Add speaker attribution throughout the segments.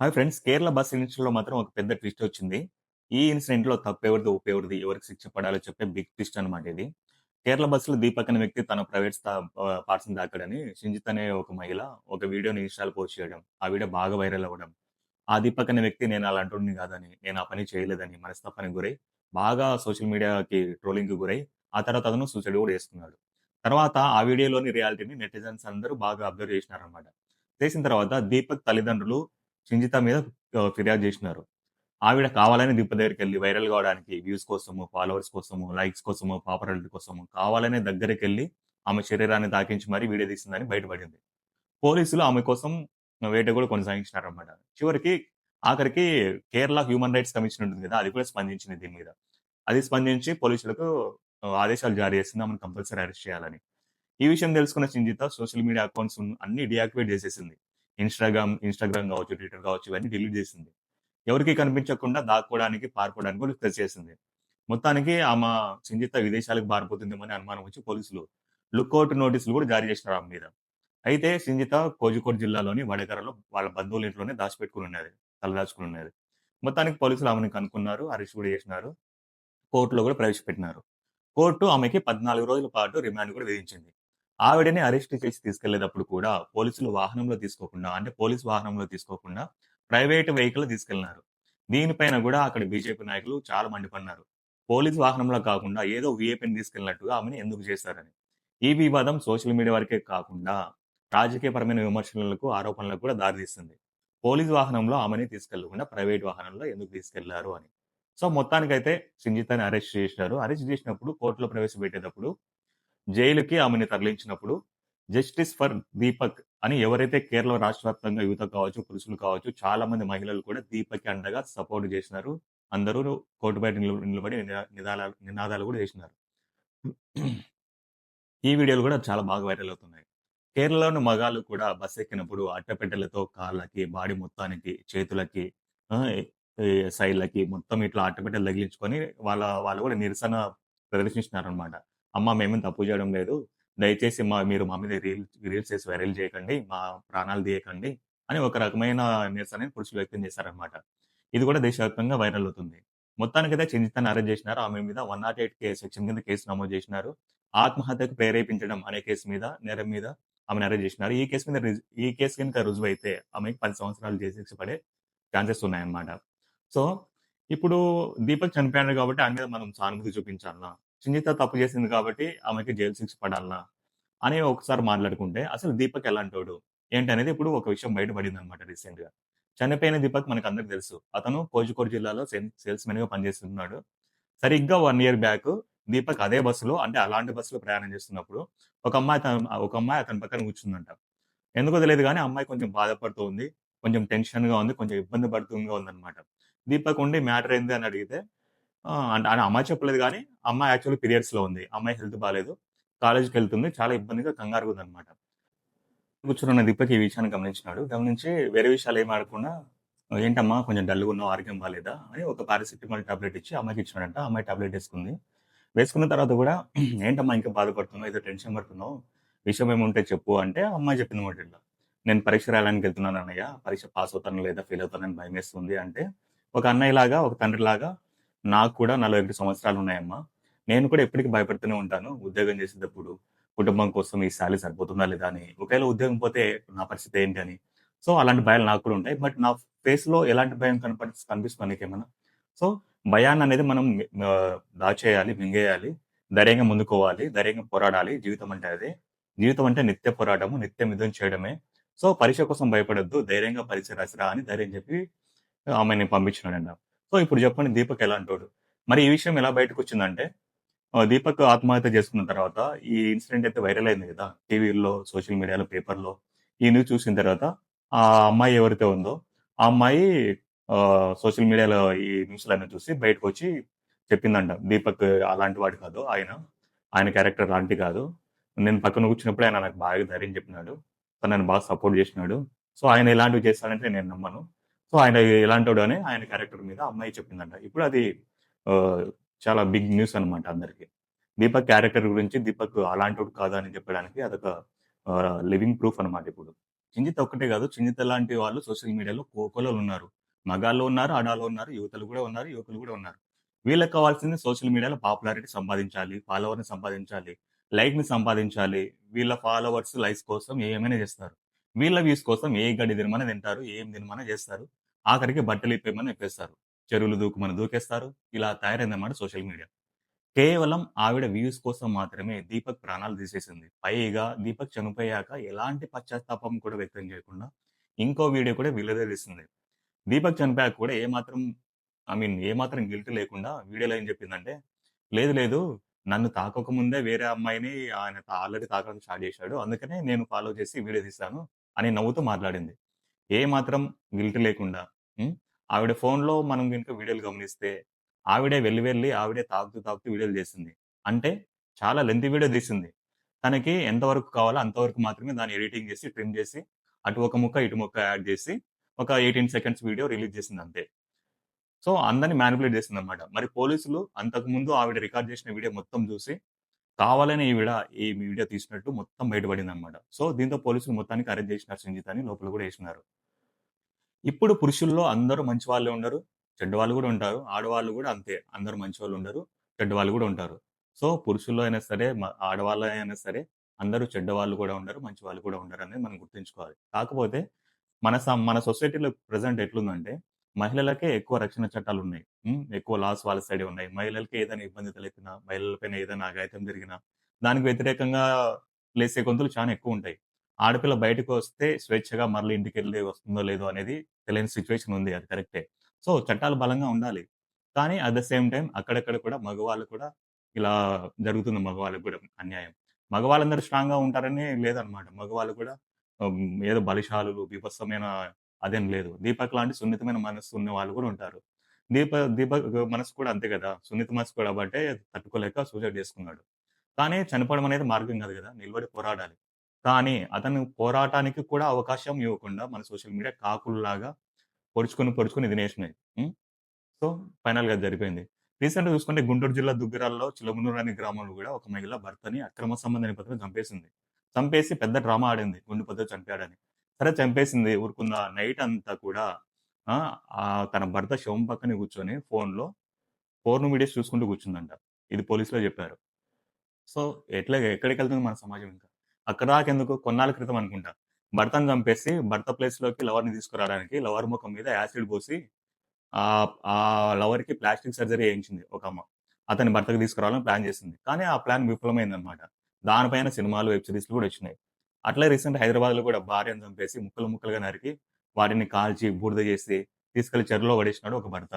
Speaker 1: Hi friends. Kerala bus ఇన్సిడెంట్‌లో మాత్రం ఒక పెద్ద ట్విస్ట్ వచ్చింది. ఈ ఇన్సిడెంట్‌లో తప్పెవరిది, ఒప్పెవరిది, ఎవరికి శిక్ష పడాలో చెప్పే బిగ్ ట్విస్ట్ అన్నమాట ఇది. కేరళ బస్సులో దీపక్ అనే వ్యక్తి తన ప్రైవేట్ పార్ట్స్‌ని దాచాడని షింజిత్ అనే ఒక మహిళ ఒక వీడియోని ఇన్‌స్టా‌లో పోస్ట్ చేయడం. ఆ వీడియో బాగా వైరల్ అవ్వడం. ఆ దీపక్ అనే వ్యక్తి నేను అలాంటోడిని కాదని, నేను ఆ పని చేయలేదని మనస్తాపానికి గురై, బాగా సోషల్ మీడియాకి ట్రోలింగ్‌కి గురై, ఆ తర్వాత అతను సూసైడ్ కూడా చేసుకున్నాడు. తర్వాత ఆ వీడియోలోని రియాలిటీని నెటిజన్స్ అందరూ బాగా అబ్జర్వ్ చేసినారన్నమాట. చేసిన తర్వాత దీపక్ తల్లిదండ్రులు షింజిత మీద ఫిర్యాదు చేసినారు. ఆవిడ కావాలని దీప దగ్గరికెళ్ళి వైరల్ కావడానికి వ్యూస్ కోసము, ఫాలోవర్స్ కోసము, లైక్స్ కోసము, పాపులారిటీ కోసము కావాలనే దగ్గరికెళ్ళి ఆమె శరీరాన్ని తాకించి మరీ వీడియో తీసిందని బయటపడింది. పోలీసులు ఆమె కోసం వేట కూడా కొనసాగించినారన్నమాట. చివరికి ఆఖరికి కేరళ హ్యూమన్ రైట్స్ కమిషన్ ఉంటుంది కదా! అది కూడా స్పందించింది దీని మీద. అది స్పందించి పోలీసులకు ఆదేశాలు జారీ చేసింది. ఆమెను కంపల్సరీ అరెస్ట్ చేయాలని. ఈ విషయం తెలుసుకున్న సింజిత సోషల్ మీడియా అకౌంట్స్ అన్నీ డీయాక్టివేట్ చేసేసింది. ఇన్‌స్టాగ్రామ్ కావచ్చు, ట్విట్టర్ కావచ్చు ఇవన్నీ డిలీట్ చేసింది. ఎవరికీ కనిపించకుండా దాక్కోవడానికి, పారిపోవడానికి కూడా ట్రై చేసింది. మొత్తానికి సింజిత విదేశాలకు పారిపోతుందేమో అని అనుమానం వచ్చి పోలీసులు లుకౌట్ నోటీసులు కూడా జారీ చేసినారు ఆమె మీద. అయితే సింజిత కోజికోడ్ జిల్లాలోని వడగరలో వాళ్ళ బంధువుల ఇంట్లోనే దాచిపెట్టుకొనున్నది. తలదాచుకొనున్నది. మొత్తానికి పోలీసులు ఆమెను కనుక్కున్నారు. అరెస్ట్ కూడా చేసినారు. కోర్టులో కూడా ప్రవేశపెట్టినారు. కోర్టు ఆమెకి 14 రోజుల పాటు రిమాండ్ కూడా విధించింది. ఆవిడని అరెస్ట్ చేసి తీసుకెళ్ళేటప్పుడు కూడా పోలీసులు వాహనంలో తీసుకోకుండా అంటే పోలీస్ వాహనంలో తీసుకోకుండా ప్రైవేట్ వెహికల్‌లో తీసుకెళ్లినారు. దీనిపైన కూడా అక్కడ బీజేపీ నాయకులు చాలా మండిపడినారు. పోలీస్ వాహనంలో కాకుండా ఏదో వీఐపీని తీసుకెళ్ళినట్టుగా ఆమెని ఎందుకు చేశారని. ఈ వివాదం సోషల్ మీడియా వరకే కాకుండా రాజకీయపరమైన విమర్శలకు, ఆరోపణలకు కూడా దారితీస్తుంది. పోలీస్ వాహనంలో ఆమెని తీసుకెళ్లకుండా ప్రైవేట్ వాహనంలో ఎందుకు తీసుకెళ్లారు అని. సో, మొత్తానికైతే సింజితని అరెస్ట్ చేసినారు. అరెస్ట్ చేసినప్పుడు కోర్టులో ప్రవేశపెట్టేటప్పుడు జైలుకి ఆమెని తరలించినప్పుడు జస్టిస్ ఫర్ దీపక్ అని ఎవరైతే కేరళ రాష్ట్ర వ్యాప్తంగా యువత కావచ్చు, పురుషులు కావచ్చు చాలా మంది మహిళలు కూడా దీపక్‌కి అండగా సపోర్ట్ చేసినారు. అందరూ కోర్టు బయట నిలబడి నినాదాలు కూడా చేసినారు. ఈ వీడియోలు కూడా చాలా బాగా వైరల్ అవుతున్నాయి. కేరళలోని మగాళ్ళు కూడా బస్ ఎక్కినప్పుడు అట్టపెట్టెలతో కాళ్ళకి, బాడీ మొత్తానికి, చేతులకి, ఆహ్, ఈ సైడ్‌లకి మొత్తం ఇట్లా అట్టపెట్టెలు తగిలించుకొని వాళ్ళు కూడా నిరసన ప్రదర్శించినారనమాట. "అమ్మ మేమేం తప్పు చేయడం లేదు. దయచేసి మీరు మా మీద రీల్స్ చేసి వైరల్ చేయకండి. మా ప్రాణాలు తీయకండి" అని ఒక రకమైన నిరసనని పురుషులు వ్యక్తం చేశారనమాట. ఇది కూడా దేశవ్యాప్తంగా వైరల్ అవుతుంది. మొత్తానికైతే చింజితని అరెస్ట్ చేసినారు. ఆమె మీద 108 సెక్షన్ కింద కేసు నమోదు చేసినారు. ఆత్మహత్యకు ప్రేరేపించడం అనే నేరం మీద ఆమెను అరెస్ట్ చేసినారు. ఈ కేసు గనుక రుజువైతే ఆమెకి 10 సంవత్సరాలు జైలు శిక్ష పడే ఛాన్సెస్ ఉన్నాయన్నమాట. సో, ఇప్పుడు దీపక్ చనిపోయాడు కాబట్టి ఆయన మీద మనం సానుభూతి చూపించాలనా? సునీత తప్పు చేసింది కాబట్టి ఆమెకి జైలు శిక్ష పడాలనా? అని ఒకసారి మాట్లాడుకుంటే అసలు దీపక్ ఎలాంటోడు? ఏంటనేది ఇప్పుడు ఒక విషయం బయటపడిందన్నమాట రీసెంట్‌గా. చనిపోయిన దీపక్ మనకందరికి తెలుసు. అతను కోజికోడ్ జిల్లాలో సేల్స్‌మెన్‌గా పనిచేస్తున్నాడు. సరిగ్గా 1 ఇయర్ బ్యాక్ దీపక్ అదే బస్సులో అంటే అలాంటి బస్సులో ప్రయాణం చేస్తున్నప్పుడు ఒక అమ్మాయి అతని పక్కన కూర్చుందంట. ఎందుకో తెలీదు గానీ, ఆ అమ్మాయి కొంచెం బాధపడుతూ ఉంది. కొంచెం టెన్షన్‌గా ఉంది. కొంచెం ఇబ్బంది పడుతూగా ఉందన్నమాట. దీపక్ ఉండి మ్యాటర్ ఏంది అని అడిగితే అంటే ఆ అమ్మాయి చెప్పలేదు గానీ, అమ్మాయి యాక్చువల్లీ పీరియడ్స్‌లో ఉంది. అమ్మాయి హెల్త్ బాలేదు. కాలేజ్‌కెళ్తుంది. చాలా ఇబ్బందిగా కంగారుగా ఉందన్నమాట. కూర్చొనున్న దీపక్ ఈ విషయాన్ని గమనించినాడు. గమనించి వేరే విషయాలు ఏమి ఆడకుండా "ఏంటమ్మా కొంచెం డల్‌గా ఉన్నావు. ఆరోగ్యం బాలేదా?" అని ఒక పారాసిటమాల్ టాబ్లెట్ ఇచ్చి అమ్మాయికి ఇచ్చినాడంట. ఆ అమ్మాయి టాబ్లెట్ ఏసుకుంది. వేసుకున్న తర్వాత గూడా "ఏంటమ్మా ఇంకా బాధపడుతున్నావు? ఏదో టెన్షన్ పడుతున్నావు. విషయం ఏముంటే చెప్పు" అంటే ఆ అమ్మాయి చెప్పిందన్నమాట ఇట్లా. "నేను పరీక్ష రాయడానికి వెళ్తున్నాను అన్నయ్య. పరీక్ష పాస్ అవుతానో లేదా ఫెయిల్ అవుతానని భయమేస్తుంది" అంటే, ఒక అన్నయ్యలాగా, ఒక తండ్రిలాగా "నాకు కూడా 41 సంవత్సరాలున్నాయమ్మా. నేను కూడా ఎప్పటికి భయపడుతూనే ఉంటాను. ఉద్యోగం చేసేటప్పుడు, కుటుంబం కోసం ఈ సాలరీ సరిపోతుందా లేదా అని. ఒకవేళ ఉద్యోగం పోతే నా పరిస్థితి ఏంటి అని. సో, అలాంటి భయాలు నాకు కూడా ఉంటాయి. బట్ నా ఫేస్‌లో ఎలాంటి భయం కనిపిస్తుందా నీకేమన్నా? సో, భయాన్ననేది మనం దాచేయాలి, మింగేయాలి. ధైర్యంగా ముందుకోవాలి. ధైర్యంగా పోరాడాలి. జీవితం అంటే అదే. జీవితం అంటే నిత్య పోరాటము, నిత్యం యుద్ధం చేయడమే. సో, పరీక్ష కోసం భయపడొద్దు. ధైర్యంగా పరీక్ష రాసిరా అని ధైర్యం చెప్పి ఆమెని పంపించినాడంట. సో, ఇప్పుడు చెప్పండి దీపక్ ఎలాంటోడు? మరి ఈ విషయం ఎలా బయటకొచ్చిందంటే దీపక్ ఆత్మహత్య చేసుకున్న తర్వాత ఈ ఇన్సిడెంట్ అయితే వైరల్ అయింది గదా! టీవీల్లో, సోషల్ మీడియాలో, పేపర్‌లో. ఈ న్యూస్ చూసిన తర్వాత ఆ అమ్మాయి ఎవరైతే ఉందో, ఆ అమ్మాయి సోషల్ మీడియాలో ఈ న్యూస్‌లన్నీ చూసి బయటకొచ్చి చెప్పిందంట. దీపక్ అలాంటి వాడు కాదు ఆయన. ఆయన క్యారెక్టర్ అలాంటిది కాదు. నేను పక్కన కూర్చున్నప్పుడే ఆయన నాకు బాగా ధైర్యం చెప్పినాడు. తను నన్ను బాగా సపోర్ట్ చేసినాడు. సో, ఆయన ఇలాంటివి చేస్తాడంటే నేను నమ్మను. సో, ఆయన ఎలాంటోడు అని ఆయన క్యారెక్టర్ మీద ఆ అమ్మాయి చెప్పిందంట. ఇప్పుడు అది ఆహ్, చాలా బిగ్ న్యూస్ అన్నమాట అందరికి. దీపక్ క్యారెక్టర్ గురించి దీపక్ అలాంటోడు కాదు అని చెప్పడానికి అదొక లివింగ్ ప్రూఫ్ అన్నమాట ఇప్పుడు. చింజిత ఒక్కటే గాదు. చింజిత లాంటి వాళ్ళు సోషల్ మీడియాలో కోకొల్లలున్నారు. మగాళ్ళు ఉన్నారు, ఆడాళ్ళు ఉన్నారు, యువతులు గూడా ఉన్నారు, యువకులు గూడా ఉన్నారు. వీళ్ళకి కావాల్సింది సోషల్ మీడియాలో పాపులారిటీ సంపాదించాలి, ఫాలోవర్‌ని సంపాదించాలి, లైక్‌ని సంపాదించాలి. వీళ్ళ ఫాలోవర్స్, లైక్స్ కోసం ఏమైనా జేస్తారు. వీళ్ళ వ్యూస్ కోసం ఏ గడ్డి తినమన్నా తింటారు, ఏం తినమన్నా జేస్తారు. ఆఖరికి బట్టలిప్పేయమని ఇప్పేస్తారు. చెరువులు దూకమని దూకేస్తారు. ఇలా తయారైందన్నమాట సోషల్ మీడియా. కేవలం ఆవిడ వ్యూస్ కోసం మాత్రమే దీపక్ ప్రాణాలు తీసేసింది. పైగా దీపక్ చనిపోయాక ఎలాంటి పశ్చాత్తాపం కూడా వ్యక్తం చేయకుండా ఇంకో వీడియో కూడా వీళ్ళదే తీసింది. దీపక్ చనిపోయాక కూడా ఏమాత్రం ఏమాత్రం గిల్ట్ లేకుండా వీడియోలో ఏం చెప్పిందంటే, "లేదు లేదు నన్ను తాకకముందే వేరే అమ్మాయిని ఆయన ఆల్రెడీ తాకడం స్టార్ట్ చేశాడు. అందుకనే నేను ఫాలో చేసి వీడియో తీశాను" అని నవ్వుతూ మాట్లాడింది. ఏమాత్రం గిల్ట్ లేకుండా. హ్మ్. ఆవిడ ఫోన్‌లో మనం గనుక వీడియోలు గమనిస్తే, ఆవిడే వెళ్లి ఆవిడే తాగుతూ వీడియోలు చేసింది. అంటే చాలా లెంతీ వీడియో తీసింది. తనకి ఎంతవరకు కావాలో అంతవరకు మాత్రమే దాన్ని ఎడిటింగ్ చేసి, ట్రిమ్ చేసి, అటు ఒక ముక్క, ఇటు ముక్క యాడ్ చేసి, ఒక 18 సెకండ్స్ వీడియో రిలీజ్ చేసిందంతే. సో, అందరిని మానిప్యులేట్ చేసిందన్నమాట. మరి పోలీసులు అంతకుముందు ఆవిడ రికార్డ్ చేసిన వీడియో మొత్తం చూసి, కావాలని ఈవిడ ఈ వీడియో తీసినట్టు మొత్తం బయటపడిందన్నమాట. సో, దీంతో పోలీసులు మొత్తానికి అరెస్ట్ చేసినారు సంగీతని. లోపల కూడా ఏసినారు. ఇప్పుడు పురుషుల్లో అందరూ మంచి వాళ్ళే ఉండరు. చెడ్డవాళ్ళు గూడా ఉంటారు. ఆడవాళ్ళు గూడా అంతే. అందరూ మంచివాళ్ళు ఉండరు. చెడ్డవాళ్ళు గూడా ఉంటారు. సో, పురుషుల్లో అయినా సరే, ఆడవాళ్ళలో అయినా సరే, అందరూ చెడ్డవాళ్ళు కూడా ఉండరు. మంచి వాళ్ళు కూడా ఉండరనేది మనం గుర్తుంచుకోవాలి. కాకపోతే మన సొసైటీలో ప్రెజెంట్ ఎట్లుందంటే, మహిళలకే ఎక్కువ రక్షణ చట్టాలున్నాయి. ఎక్కువ లాస్ వాళ్ళ సైడే ఉన్నాయి. మహిళలకి ఏదైనా ఇబ్బంది తలెత్తినా, మహిళల పైన ఏదైనా అఘాయిత్యం జరిగినా, దానికి వ్యతిరేకంగా లేసే గొంతులు చానా ఎక్కువుంటాయి. ఆడపిల్ల బయటకొస్తే స్వేచ్ఛగా మరలి ఇంటికెళ్ళి వస్తుందో లేదో అనేది తెలియని సిట్యుయేషన్ ఉంది. అది కరెక్టే. సో, చట్టాలు బలంగా ఉండాలి. కానీ అట్ ద సేమ్ టైమ్ అక్కడక్కడ కూడా మగవాళ్ళు కూడా ఇలా జరుగుతుంది మగవాళ్ళకి గూడా అన్యాయం. మగవాళ్ళందరూ స్ట్రాంగ్‌గా ఉంటారని లేదనమాట. మగవాళ్ళు కూడా ఏదో బలిశాలులు, బీభత్సమైన అదేం లేదు. దీపక్ లాంటి సున్నితమైన మనస్సు ఉన్న వాళ్ళు గూడా ఉంటారు. దీపక్ మనసు కూడా అంతే గదా! సున్నిత మనసు కూడా కాబట్టే తట్టుకోలేక సూసైడ్ చేసుకున్నాడు. కానీ చనిపోవడం అనేది మార్గం గాదు గదా! నిలబడి పోరాడాలి. కానీ అతను పోరాటానికి కూడా అవకాశం ఇవ్వకుండా మన సోషల్ మీడియా కాకుల్లాగా పొడుచుకొని తినేసినాయి. హ్మ్. సో, ఫైనల్‌గా అది జరిగిపోయింది. రీసెంట్‌గా చూసుకుంటే గుంటూరు జిల్లా దుగ్గిరాలలో చిలమనూరు అనే గ్రామంలో గూడా ఒక మహిళ భర్తని అక్రమ సంబంధ నేపథ్యంలో చంపేసింది. చంపేసి పెద్ద డ్రామా ఆడింది. గుండెపోటుతో చనిపోయాడని. సరే చంపేసింది ఊరుకుందా. నైట్ అంతా కూడా ఆ! తన భర్త శవం పక్కనే కూర్చొని ఫోన్‌లో పోర్న్ వీడియోస్ చూసుకుంటూ కూర్చుందంట. ఇది పోలీసులే జెప్పారు. సో, ఎక్కడికెళ్తుంది మన సమాజం ఇంకా? అక్కడిదాకెందుకు కొన్నాళ్ళ క్రితం అనుకుంటా. భర్తను చంపేసి భర్త ప్లేస్‌లోకి లవర్‌ని తీసుకురావడానికి లవర్ మొఖం మీద యాసిడ్ పోసి ఆ లవర్‌కి ప్లాస్టిక్ సర్జరీ చేయించింది ఒకమ్మ. అతన్ని భర్తకి తీసుకురావాలని ప్లాన్ చేసింది. కానీ ఆ ప్లాన్ విఫలమైందన్నమాట. దానిపైన సినిమాలు, వెబ్ సీరీస్‌లు కూడా వచ్చినాయి. అట్లే రీసెంట్ హైదరాబాద్‌లో కూడా భార్యను చంపేసి ముక్కలు ముక్కలుగా నరికి వాటిని కాల్చి బూడిద చేసి తీసుకెళ్ళి చెరువులో పడేసినాడు ఒక భర్త.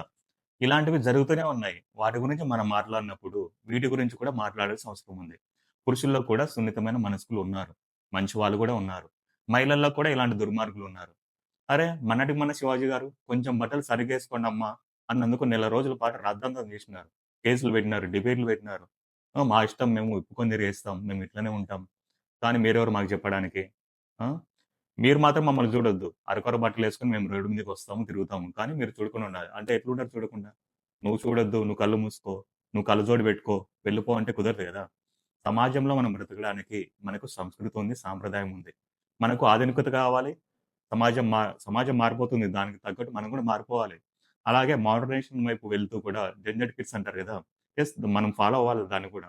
Speaker 1: ఇలాంటివి జరుగుతూనే ఉన్నాయి. వాటి గురించి మనం మాట్లాడినప్పుడు వీటి గురించి కూడా మాట్లాడాల్సిన అవసరం ఉంది. పురుషుల్లో కూడా సున్నితమైన మనస్కులు ఉన్నారు. మంచి వాళ్ళు కూడా ఉన్నారు. మహిళల్లో కూడా ఇలాంటి దుర్మార్గులు ఉన్నారు. అరే! మొన్నటికి మొన్న 'శివాజీ' గారు కొంచెం బట్టలు సరిగేసుకోండమ్మా అన్నందుకు నెల రోజుల పాటు రాద్ధాంతం చేసినారు. కేసులు పెట్టినారు, డిబేట్‌లు పెట్టినారు. మా ఇష్టం మేము విప్పుకొని తిరిగేస్తాం. మేము ఇట్లనే ఉంటాం. కానీ మీరెవరు మాకు చెప్పడానికి? ఆ! మీరు మాత్రం మమ్మల్ని చూడొద్దు. అరకొర బట్టలేసుకొని మేము రోడ్డు మీదకొస్తాము, తిరుగుతాము. కానీ మీరు చూడకుండా ఉండాలి. అంటే ఎట్లుంటారు చూడకుండా? నువ్వు చూడొద్దు, నువ్వు కళ్ళు మూసుకో, నువ్వు కళ్ళజోడు పెట్టుకో, వెళ్ళిపో అంటే కుదరదు గదా! సమాజంలో మనం బ్రతకడానికి మనకు సంస్కృతి ఉంది, సాంప్రదాయం ఉంది. మనకు ఆధునికత కావాలి. సమాజం మారిపోతుంది. దానికి తగ్గట్టు మనం కూడా మారిపోవాలి. అలాగే మోడర్నైజేషన్ వైపు వెళ్తూ కూడా జెన్‌జెడ్ కిడ్స్ అంటారు గదా! మనం ఫాలో అవ్వాలి దాన్ని కూడా.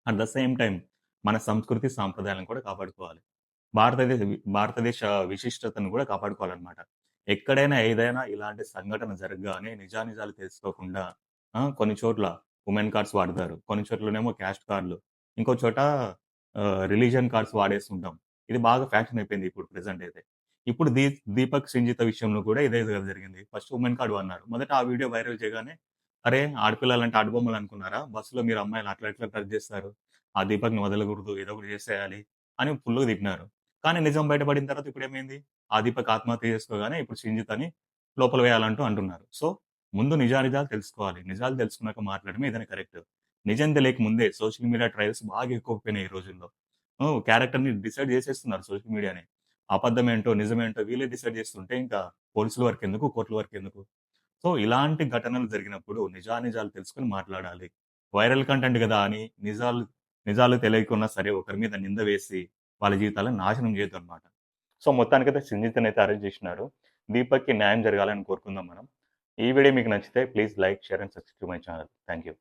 Speaker 1: అట్ ద సేమ్ టైమ్ మన సంస్కృతి, సాంప్రదాయాలను కూడా కాపాడుకోవాలి. భారతదేశ భారతదేశ విశిష్టతను కూడా కాపాడుకోవాలనమాట. ఎక్కడైనా ఏదైనా ఇలాంటి సంఘటన జరగగానే నిజానిజాలు తెలుసుకోకుండా కొన్ని చోట్ల వుమెన్ కార్డ్స్ వాడతారు. కొన్ని చోట్లనేమో క్యాస్ట్ కార్డ్‌లు. ఇంకో చోట రిలిజియన్ కార్డ్స్ వాడేస్తుంటాం. ఇది బాగా ఫ్యాషన్ అయిపోయింది ఇప్పుడు ప్రెజెంట్ అయితే. ఇప్పుడు దీపక్, సింజిత విషయంలో కూడా ఇదే కదా జరిగింది. ఫస్ట్ వుమెన్ కార్డ్ వాడినారు. మొదట ఆ వీడియో వైరల్ చేయగానే, అరే! ఆడపిల్లలంటే ఆటబొమ్మలు అనుకున్నారా? బస్సులో మీరు అమ్మాయిలని అట్లా ఎట్లా టచ్ చేస్తారు? ఆ దీపక్‌ని వదలకూడదు. ఏదో ఒకటి చేసేయాలి అని ఫుల్‌గా తిట్టినారు. కానీ నిజం బయటపడిన తర్వాత ఇప్పుడేమైంది? ఆ దీపక్ ఆత్మహత్య చేసుకోగానే ఇప్పుడు సింజితని లోపల వేయాలంటూ అంటున్నారు. సో, ముందు నిజానిజాలు తెలుసుకోవాలి. నిజాలు తెలుసుకున్నాక మాట్లాడడమే ఏదైనా కరెక్ట్. నిజం తెలియక ముందే సోషల్ మీడియా ట్రయల్స్ బాగా ఎక్కువైపోయినాయి ఈ రోజుల్లో. క్యారెక్టర్‌ని డిసైడ్ చేసేస్తున్నారు సోషల్ మీడియానే. అబద్ధమేంటో, నిజమేంటో వీళ్ళే డిసైడ్ చేస్తుంటే ఇంకా పోలీసుల వరకెందుకు, కోర్టుల వరకెందుకు? సో, ఇలాంటి ఘటనలు జరిగినప్పుడు నిజానిజాలు తెలుసుకొని మాట్లాడాలి. వైరల్ కంటెంట్ గదా అని నిజాలు నిజాలు తెలియకున్నా సరే ఒకరి మీద నింద వేసి వాళ్ళ జీవితాలను నాశనం చేయొద్దనమాట. సో, మొత్తానికైతే సున్నితనైతే అరెస్ట్ జేసినారు. దీపక్‌కి న్యాయం జరగాలని కోరుకుందాం మనం. ఈ వీడియో మీకు నచ్చితే please like, share and subscribe my channel. Thank you.